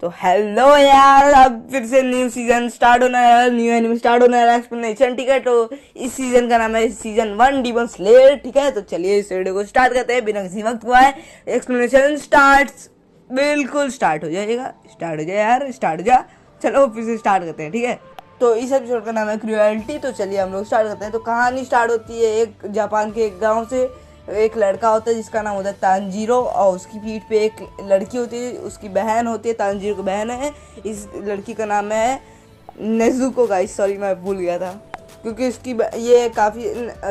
तो हेलो यार, अब फिर से न्यू सीजन स्टार्ट होना है, न्यू एनिमे स्टार्ट होना है एक्सप्लेनेशन। ठीक है, तो इस सीजन का नाम है सीजन 1 डीमन स्लेयर। ठीक है, तो चलिए इस वीडियो को स्टार्ट करते हैं बिना किसी वक्त हुआ है। एक्सप्लेनेशन स्टार्ट, बिल्कुल स्टार्ट हो जाएगा। स्टार्ट हो जाए यार, स्टार्ट हो जा। चलो फिर से स्टार्ट करते हैं। ठीक है, तो इस एपिसोड का नाम है क्रूएल्टी। तो चलिए हम लोग स्टार्ट करते हैं। तो कहानी स्टार्ट होती है एक जापान के एक गाँव से। एक लड़का होता है जिसका नाम होता है तांजीरो, और उसकी पीठ पे एक लड़की होती है, उसकी बहन होती है। तांजीरो की बहन है। इस लड़की का नाम है नेजुको। गाइस सॉरी, मैं भूल गया था, क्योंकि इसकी ये काफ़ी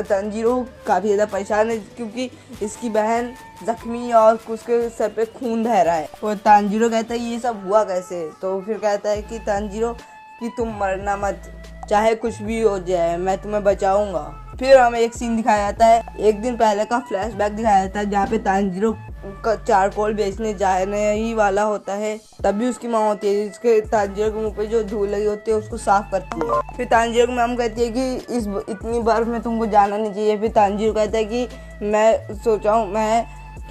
तांजीरो काफ़ी ज़्यादा परेशान है क्योंकि इसकी बहन जख्मी और उसके सर पे खून बह रहा है। और तांजीरो कहता है ये सब हुआ कैसे। तो फिर कहता है कि तांजीरो कि तुम मरना मत, चाहे कुछ भी हो जाए मैं तुम्हें बचाऊंगा। फिर हमें एक सीन दिखाया जाता है, एक दिन पहले का फ्लैशबैक दिखाया जाता है, जहाँ पे तांजीरो का चारकोल बेचने जाने ही वाला होता है। तभी उसकी माँ होती है जिसके तांजीरो के मुंह पे जो धूल लगी होती है उसको साफ करती है। फिर तांजीरो की माम कहती है कि इतनी बर्फ में तुमको जाना नहीं चाहिए। फिर तांजीरो कहता है कि मैं सोचा हूँ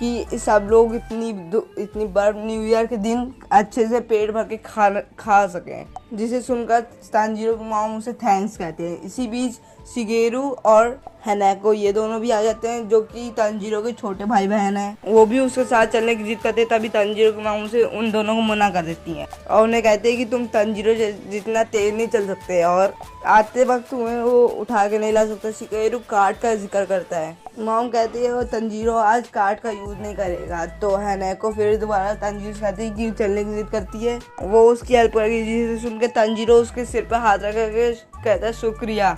कि सब लोग इतनी बर्फ न्यू ईयर के दिन अच्छे से पेट भर के खा सकें, जिसे सुनकर तांजीरो की माम उसे थैंक्स कहते हैं। इसी बीच शिगेरू और हैनाको ये दोनों भी आ जाते हैं, जो कि तांजीरो के छोटे भाई बहन हैं। वो भी उसके साथ चलने की जिद करते हैं। तभी तांजीरो की माम उसे उन दोनों को मना कर देती हैं और उन्हें कहते हैं कि तुम तांजीरो जितना तेज नहीं चल सकते और आते वक्त तुम्हें वो उठा के नहीं ला सकता। शिगेरू कार्ड का जिक्र करता है। मॉम कहती है वो तांजीरो आज कार्ड का यूज नहीं करेगा। तो हैनाको फिर दोबारा तांजीरो से कहती है कि चलने की जिद करती है। वो उसकी हेल्प करेगी, जिसे सुन के तांजीरो उसके सिर पर हाथ रख के कहता है शुक्रिया,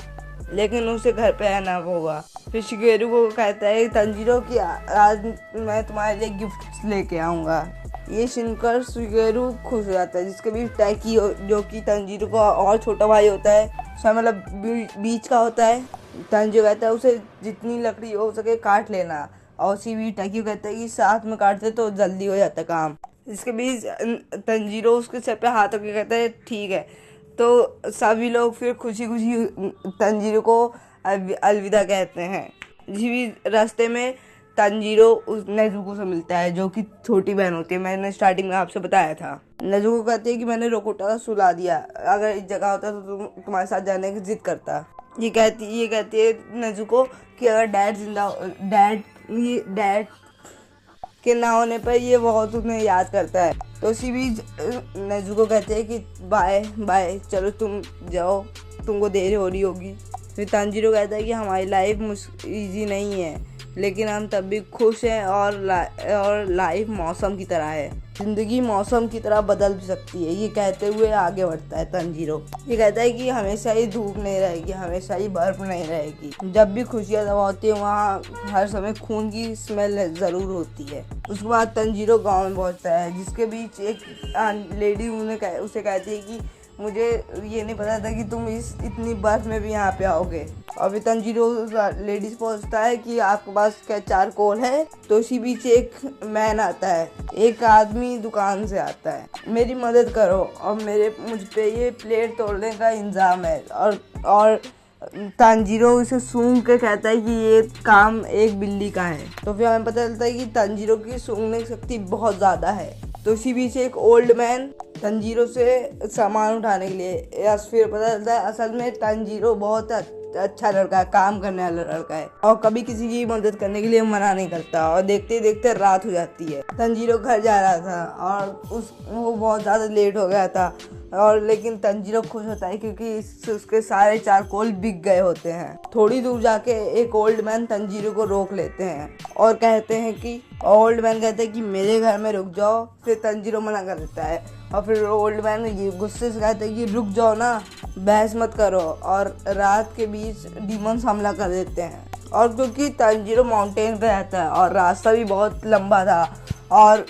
लेकिन उसे घर पे आना होगा। फिर शिगेरू को कहता है तांजीरो कि आज मैं तुम्हारे लिए गिफ्ट लेके आऊँगा। ये सुनकर शिगेरू खुश हो जाता है, जिसके बीच टैकी जो कि तांजीरो का और छोटा भाई होता है, मतलब बीच का होता है। तांजीरो कहता है उसे जितनी लकड़ी हो सके काट लेना, और उसी बीच टैकी कहता है कि साथ में काटते तो जल्दी हो जाता काम। इसके बीच तांजीरो उसके सर पे हाथ रख के कहता है ठीक है। तो सभी लोग फिर खुशी खुशी तांजीरो को अलविदा कहते हैं। जी भी रास्ते में तांजीरो उस नेजुको से मिलता है, जो कि छोटी बहन होती है। मैंने स्टार्टिंग में आपसे बताया था। नेजुको कहती है कि मैंने रोकोटा सुला दिया, अगर इस जगह होता तो तुम्हारे साथ जाने की जिद करता। ये कहती है नेजुको कि अगर डैड के ना होने पर ये बहुत उन्हें याद करता है। तो इसी बीच नेजुको कहते हैं कि बाय बाय, चलो तुम जाओ, तुमको देर हो रही होगी। फिर तांजीरो कहता है कि हमारी लाइफ इजी नहीं है, लेकिन हम तब भी खुश हैं और लाइफ मौसम की तरह है, जिंदगी मौसम की तरह बदल भी सकती है। ये कहते हुए आगे बढ़ता है तांजीरो। ये कहता है कि हमेशा ही धूप नहीं रहेगी, हमेशा ही बर्फ नहीं रहेगी। जब भी खुशियाँ दबा होती है वहाँ हर समय खून की स्मेल ज़रूर होती है। उसके बाद तांजीरो गाँव में पहुँचता है, जिसके बीच एक लेडी उसे कहती है कि मुझे ये नहीं पता था कि तुम इतनी बर्फ में भी यहाँ पे आओगे। और फिर तांजीरो लेडीज पहुँचता है कि आपके पास क्या चारकोल है। तो इसी बीच एक मैन आता है, एक आदमी दुकान से आता है, मेरी मदद करो और मुझ पे ये प्लेट तोड़ने का इंतजाम है। और तांजीरो उसे सूंघ के कहता है कि ये काम एक बिल्ली का है। तो फिर हमें पता चलता है कि तांजीरो की सूंघने की शक्ति बहुत ज़्यादा है। तो इसी बीच एक ओल्ड मैन तांजीरो से सामान उठाने के लिए, फिर पता चलता है असल में तांजीरो बहुत अच्छा लड़का है, काम करने वाला लड़का है और कभी किसी की मदद करने के लिए मना नहीं करता। और देखते देखते रात हो जाती है। तांजीरो घर जा रहा था और वो बहुत ज़्यादा लेट हो गया था, और लेकिन तांजीरो खुश होता है क्योंकि उसके सारे चारकोल बिक गए होते हैं। थोड़ी दूर जाके एक ओल्ड मैन तांजीरो को रोक लेते हैं और कहते हैं कि ओल्ड मैन कहते हैं कि मेरे घर में रुक जाओ। फिर तांजीरो मना कर देता है और फिर ओल्ड मैन ये गुस्से से कहते हैं कि रुक जाओ ना, बहस मत करो। और रात के बीच डीमंस हमला कर देते हैं। और क्योंकि तांजीरो माउंटेन पे रहता है और रास्ता भी बहुत लंबा था और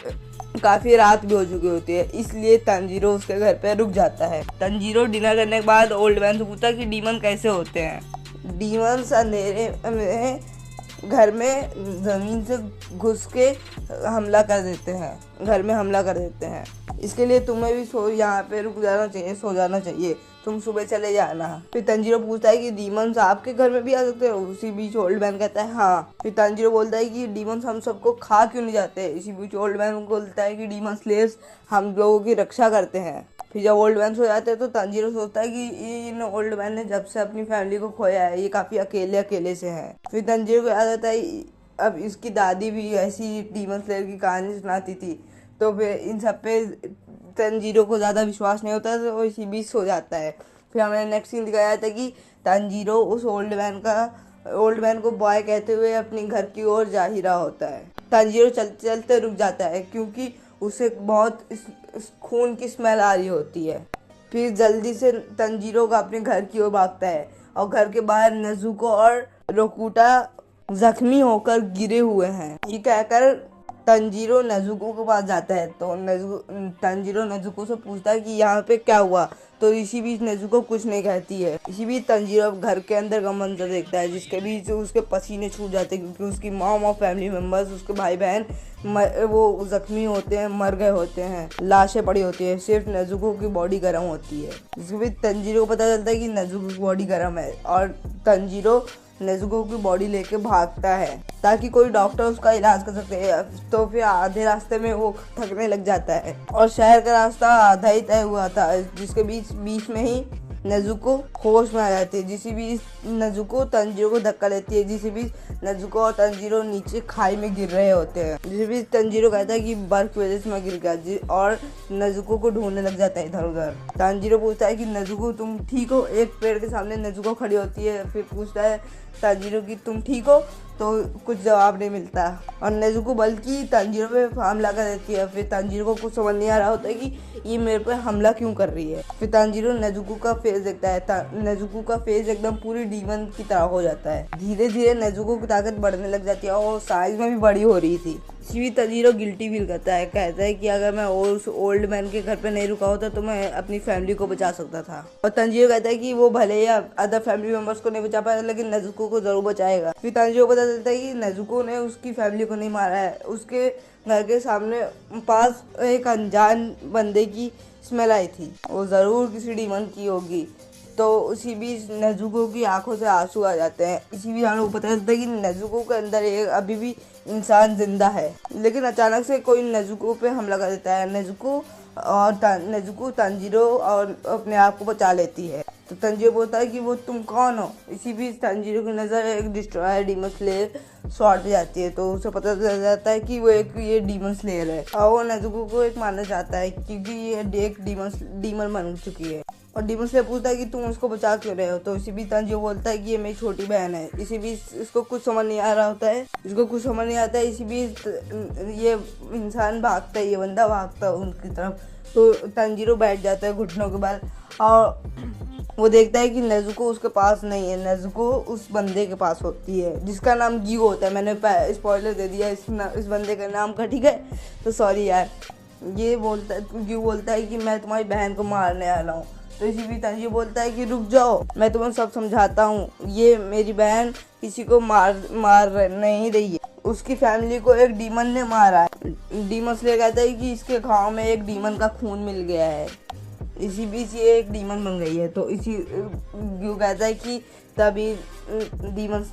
काफ़ी रात भी हो चुकी होती है, इसलिए तांजीरो उसके घर पे रुक जाता है। तांजीरो डिनर करने के बाद ओल्ड मैन से पूछता कि डीमन कैसे होते हैं। डीमंस अंधेरे में घर में ज़मीन से घुस के हमला कर देते हैं, घर में हमला कर देते हैं। इसके लिए तुम्हें भी यहाँ पे रुक जाना चाहिए, सो जाना चाहिए, तुम सुबह चले जाना। फिर तंजीरो पूछता है कि डीमंस आपके घर में भी आ सकते हो। उसी बीच ओल्ड मैन कहता है हाँ। फिर तंजीरो बोलता है कि डीमंस हम सबको खा क्यों नहीं जाते। इसी बीच ओल्ड मैन बोलता है कि डीमन स्लेयर्स हम लोगों की रक्षा करते हैं। फिर जब ओल्ड मैन सो जाते हैं तो तंजीरो सोचता है कि इन ओल्ड मैन ने जब से अपनी फैमिली को खोया है, ये काफ़ी अकेले से हैं। फिर तंजीरो को याद आता है अब इसकी दादी भी ऐसी डीमन स्लेयर की कहानी सुनाती थी। तो फिर इन सब पे तंजीरो को ज़्यादा विश्वास नहीं होता, तो इसी बीच सो जाता है। फिर हमें नेक्स्ट सीन दिखाया जाता है कि तंजीरो उस ओल्ड मैन को बॉय कहते हुए अपने घर की ओर जा ही रहा होता है। तंजीरो चलते चलते रुक जाता है क्योंकि उसे बहुत खून की स्मेल आ रही होती है। फिर जल्दी से तंजीरो का अपने घर की ओर भागता है और घर के बाहर नेजुको और रोकुटा जख्मी होकर गिरे हुए हैं। ये कहकर तंजीरो नेजुको के पास जाता है। तो तंजीरो नेजुको से पूछता है कि यहाँ पे क्या हुआ। तो इसी बीच नेजुको कुछ नहीं कहती है। इसी बीच तंजीरो घर के अंदर का मंजर देखता है, जिसके बीच उसके पसीने छूट जाते हैं क्योंकि उसकी मॉम और फैमिली मेम्बर्स, उसके भाई बहन वो जख्मी होते हैं, मर गए होते हैं, लाशें पड़ी होती है, सिर्फ नेजुको की बॉडी गर्म होती है। इसके बीच तंजीरो को पता चलता है कि नेजुको की बॉडी गर्म है और तंजीरो नेजुको की बॉडी लेके भागता है ताकि कोई डॉक्टर उसका इलाज कर सके। तो फिर आधे रास्ते में वो थकने लग जाता है और शहर का रास्ता आधा ही तय हुआ था, जिसके बीच में ही नेजुको होश में आ जाती है। जिसी बीच नेजुको तंजीरो को धक्का लेती है, जिसी बीच नेजुको और तंजीरो नीचे खाई में गिर रहे होते हैं। जिसी बीच तंजीरो कहता है कि बर्फ की वजह से मैं गिर गया और नेजुको को ढूंढने लग जाता है इधर उधर। तंजीरो पूछता है कि नेजुको तुम ठीक हो। एक पेड़ के सामने नेजुको खड़ी होती है। फिर पूछता है तंजीरो कि तुम ठीक हो, तो कुछ जवाब नहीं मिलता और नेजुको बल्कि तंजीरो पे हमला कर देती है। फिर तंजीरो को कुछ समझ नहीं आ रहा होता है कि ये मेरे पे हमला क्यों कर रही है। फिर तंजीरो नेजुको का फेस देखता है। नेजुको का फेस एकदम पूरी डीमन की तरह हो जाता है। धीरे धीरे नेजुको की ताकत बढ़ने लग जाती है और साइज में भी बड़ी हो रही थी। इसी भी तंजीरो गिल्टी फील करता है, कहता है कि अगर मैं उस ओल्ड मैन के घर पे नहीं रुका होता तो मैं अपनी फैमिली को बचा सकता था। और तंजीरो कहता है कि वो भले ही अदर फैमिली मेंबर्स को नहीं बचा पाया लेकिन नेजुको को जरूर बचाएगा। फिर तंजीरो को पता चलता है कि नेजुको ने उसकी फैमिली को नहीं मारा है, उसके घर के सामने पास एक अनजान बंदे की स्मेल आई थी, वो जरूर किसी डीमन की होगी। तो उसी बीच नेजुको की आंखों से आंसू आ जाते हैं। इसी बीच हम लोग पता चलता है कि नेजुको के अंदर एक अभी भी इंसान जिंदा है, लेकिन अचानक से कोई नेजुको पे हमला कर देता है। नेजुको तंजीरो और अपने आप को बचा लेती है। तो तंजीरो बोलता है कि वो तुम कौन हो। इसी बीच तंजीरो की नज़र एक डिस्ट्रॉयर डीमन स्लेयर शॉट जाती है, तो उसे पता चल जाता है कि वो ये डीमन स्लेयर है और वो नेजुको को एक मानना चाहता है क्योंकि ये एक डीमन बन चुकी है। और डीमन स्लेयर पूछता है कि तुम उसको बचा क्यों रहे हो। तो इसी बीच तंजीरो बोलता है कि ये मेरी छोटी बहन है। इसी बीच इसको कुछ समझ नहीं आ रहा होता है, इसी बीच ये इंसान भागता है, ये बंदा भागता है उनकी तरफ। तो तंजीरो बैठ जाता है घुटनों के बल और वो देखता है कि नेजुको उसके पास नहीं है, नेजुको उस बंदे के पास होती है जिसका नाम गियो होता है। मैंने स्पॉइलर दे दिया इस बंदे का नाम का, ठीक है, तो सॉरी यार। गियो बोलता है कि मैं तुम्हारी बहन को मारने आया हूँ। तो इसी बीच तंजीरो बोलता है कि रुक जाओ, मैं तुम्हें सब समझाता हूँ। ये मेरी बहन किसी को मार नहीं रही है, उसकी फैमिली को एक डीमन ने मारा है। डीमन स्लेयर कहता है कि इसके घाव में एक डीमन का खून मिल गया है, इसी बीच ये एक डीमन बन गई है। तो इसी ग्यू कहता है कि तभी डीमन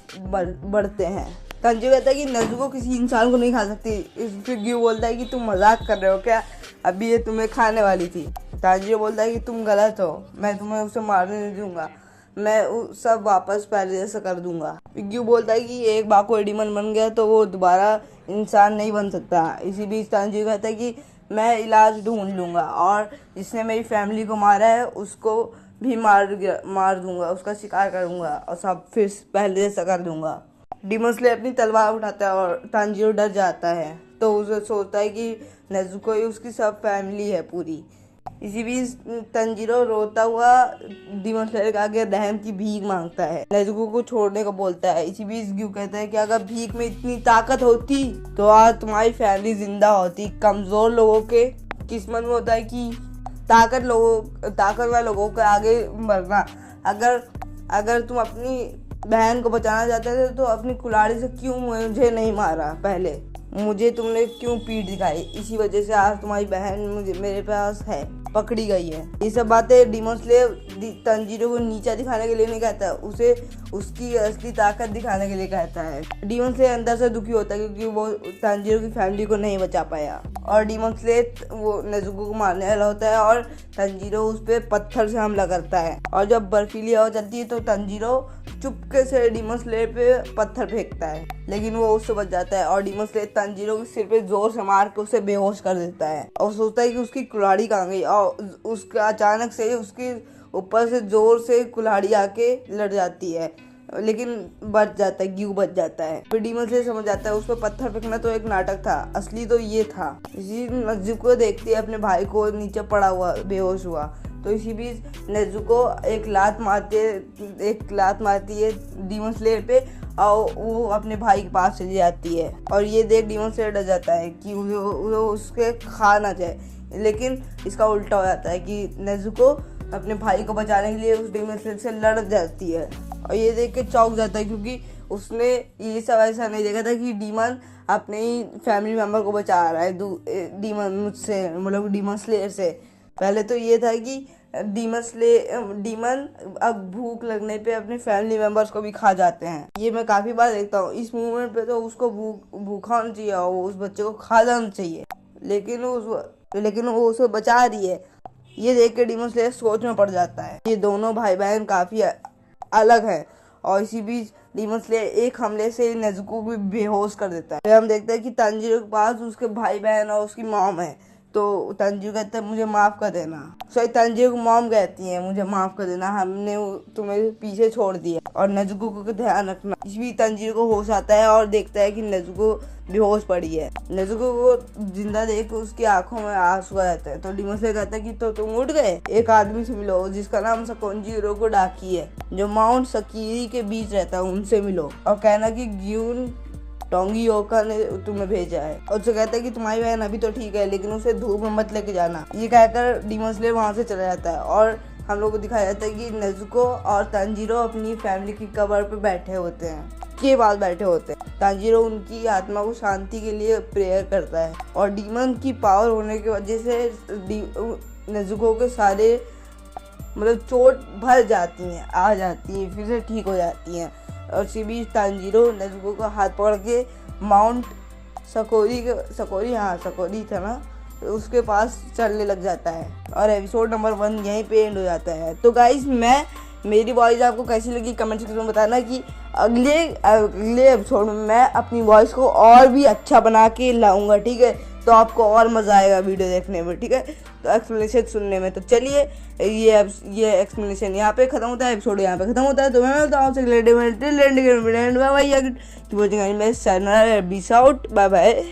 बढ़ते हैं। तंजीरो कहता है कि नेजुको किसी इंसान को नहीं खा सकती। फिर ग्यू बोलता है कि तुम मजाक कर रहे हो क्या, अभी ये तुम्हें खाने वाली थी। तंजीरो बोलता है कि तुम गलत हो, मैं तुम्हें उसे मारने नहीं दूंगा, मैं सब वापस पहले जैसा कर दूंगा। ग्यू बोलता है कि एक बार कोई डीमन बन गया तो वो दोबारा इंसान नहीं बन सकता। इसी बीच तंजीरो कहता है कि मैं इलाज ढूंढ लूँगा और जिसने मेरी फैमिली को मारा है उसको भी मार दूंगा, उसका शिकार करूँगा और सब फिर पहले जैसा कर दूंगा। डीमन स्लेयर अपनी तलवार उठाता है और तंजीरो डर जाता है, तो उसे सोचता है कि नेजुको ही उसकी सब फैमिली है पूरी। इसी बीच तंजीरो रोता हुआ डीमन स्लेयर के आगे रहम की भीख मांगता है, नेजुको को छोड़ने को बोलता है। इसी बीच ग्यू कहता है कि अगर भीख में इतनी ताकत होती तो आज तुम्हारी फैमिली जिंदा होती। कमजोर लोगों के किस्मत में होता है कि ताकतवर लोगों के आगे मरना। अगर तुम अपनी बहन को बचाना चाहते थे तो अपनी कुल्हाड़ी से क्यों मुझे नहीं मारा, पहले मुझे तुमने क्यों पीठ दिखाई, इसी वजह से आज तुम्हारी बहन मेरे पास है, पकड़ी गई है। ये सब बातें डीमन स्लेयर तंजीरो को नीचा दिखाने के लिए नहीं कहता, उसे उसकी असली ताकत दिखाने के लिए कहता है। डीमन स्लेयर अंदर से दुखी होता है क्योंकि वो तंजीरो की फैमिली को नहीं बचा पाया, और डीमन स्लेयर वो नेजुको को मारने वाला होता है और तंजीरो उस पर पत्थर से हमला करता है। और जब बर्फीली हवा चलती है तो तंजीरो चुपके से डीमन स्लेयर पे पत्थर फेंकता है, लेकिन वो उससे बच जाता है और डीमन स्लेयर तंजीरो के सिर पे जोर से मार के उसे बेहोश कर देता है और सोचता है कि उसकी कुल्हाड़ी कहाँ गई, और उसका अचानक से उसके ऊपर से जोर से कुल्हाड़ी आके लड़ जाती है, लेकिन बच जाता है, ग्यू बच जाता है। फिर डीमन स्लेयर समझ जाता है उस पर पत्थर फेंकना तो एक नाटक था, असली तो ये था। इसी नेजुको देखती है अपने भाई को नीचे पड़ा हुआ बेहोश हुआ, तो इसी बीच नेजुको एक लात मारती है डीमन स्लेयर पे और वो अपने भाई के पास चली जाती है, और ये देख डीमन स्लेयर डर जाता है कि वो उसके खा ना जाए, लेकिन इसका उल्टा हो जाता है कि नेजुको अपने भाई को बचाने के लिए उस डीमन स्लेयर से लड़ जाती है, और ये देख के चौंक जाता है क्योंकि उसने ये सब ऐसा नहीं देखा था कि डीमन अपने ही फैमिली मेम्बर को बचा रहा है डीमन स्लेयर से। पहले तो ये था कि डीमन अब भूख लगने पे अपने फैमिली मेंबर्स को भी खा जाते हैं। ये मैं काफी बार देखता हूँ। इस मूवमेंट पे तो उसको भूखा होना चाहिए और उस बच्चे को खा जाना चाहिए, लेकिन वो उसे बचा रही है। ये देख के डीमन स्लेयर सोच में पड़ जाता है। ये दोनों भाई बहन काफी अलग हैं, और इसी बीच डीमन स्लेयर एक हमले से नेजुको को बेहोश कर देता है। फिर हम देखते हैं कि तंजीरो के पास उसके भाई बहन और उसकी मॉम है, तो तंजीरो कहता है मुझे माफ कर देना। सॉरी, तंजीरो को मॉम कहती है मुझे माफ कर देना, हमने तुम्हें पीछे छोड़ दिया और नेजुको को ध्यान रखना। इस बीच तंजीरो को होश आता है और देखता है कि नेजुको बेहोश पड़ी है। नेजुको को जिंदा देख उसकी आंखों में आंसू आ जाते हैं, तो डीमन स्लेयर कहता है कि तो तुम उठ गए, एक आदमी से मिलो जिसका नाम सकोंजी डाकी है, जो माउंट सकीरी के बीच रहता है, उनसे मिलो और कहना कि ग्यून टोंगियोका ने तुम्हें भेजा है। और उसे कहता है कि तुम्हारी बहन अभी तो ठीक है, लेकिन उसे धूप में मत लेके जाना। ये कहकर डीमन स्लेयर वहां से चला जाता है, और हम लोग को दिखाया जाता है कि नेजुको और तंजीरो अपनी फैमिली की कब्र पे बैठे होते हैं, के पास बैठे होते हैं। तंजीरो उनकी आत्मा को शांति के लिए प्रेयर करता है, और डीमन की पावर होने की वजह से नेजुको के सारे चोट भर जाती हैं, आ जाती हैं, फिर से ठीक हो जाती हैं। और इसी बीच तंजीरो नेजुको का हाथ पकड़ के माउंट सकोरी था ना, उसके पास चलने लग जाता है, और एपिसोड नंबर 1 यहीं पे एंड हो जाता है। तो गाइस, मेरी वॉइस आपको कैसी लगी कमेंट सेक्शन में बताना कि अगले एपिसोड में मैं अपनी वॉइस को और भी अच्छा बना के लाऊंगा, ठीक है? तो आपको और मज़ा आएगा वीडियो देखने में, ठीक है? तो एक्सप्लेनेशन सुनने में। तो चलिए, ये एक्सप्लेनेशन यहाँ पे खत्म होता है, एपिसोड यहाँ पे खत्म होता है। तो मैं मिलता हूँ बाय बाय।